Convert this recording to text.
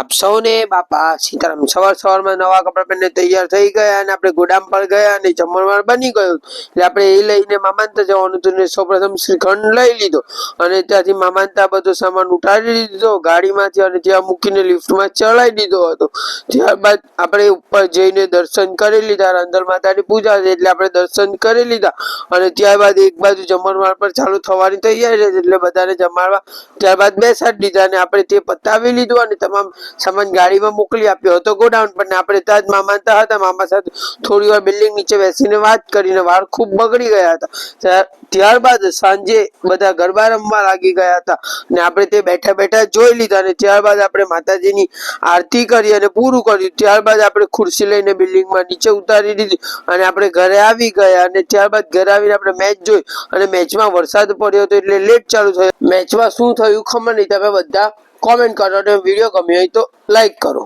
આપ સૌને બાપા સીતારામ। સવારમાં નવા કપડા પહેરીને તૈયાર થઈ ગયા અને આપણે ગોડામ પર ગયા અને જમણવાર બની ગયું એટલે આપણે એ લઈને મામાનતા જવાનું હતું ને સૌપ્રથમ શ્રીખંડ લઈ લીધો અને ત્યાંથી મામાનતા બધો સામાન ઉતારી લીધો ગાડીમાંથી અને ત્યાં મૂકીને લિફ્ટમાં ચડાવી દીધો હતો। ત્યારબાદ આપણે ઉપર જઈને દર્શન કરી લીધા। અંદર માતાની પૂજા છે એટલે આપણે દર્શન કરી લીધા અને ત્યારબાદ એક બાજુ જમણવાર પર ચાલુ થવાની તૈયારી છે એટલે બધાને જમાડવા ત્યારબાદ બેસાડી દીધા અને આપણે તે પતાવી લીધું અને તમામ સામાન ગાડીમાં મોકલી આપ્યો હતો ગોડાઉન પર ને આપણે ત્યાં જ મામાનતા હતા। મામા સાથે થોડી વાર બિલ્ડિંગ નીચે બેસીને વાત કરીને વાળ ખૂબ બગડી ગયા હતા। ત્યારબાદ સાંજે બધા ગરબા રમવા લાગી ગયા હતા અને આપણે તે બેઠા બેઠા જોઈ લીધા અને ત્યારબાદ આપણે માતાજીની આરતી કરી અને પૂરું કર્યું। ત્યારબાદ આપણે ખુરશી લઈને બિલ્ડિંગમાં નીચે ઉતારી દીધી અને આપણે ઘરે આવી ગયા અને ત્યારબાદ ઘરે આવીને આપણે મેચ જોઈ અને મેચમાં વરસાદ પડ્યો હતો એટલે લેટ ચાલુ થયો। મેચમાં શું થયું ખબર નહીં, તમે બધા કોમેન્ટ કરો અને વિડીયો ગમ્યો હોય તો લાઈક કરો।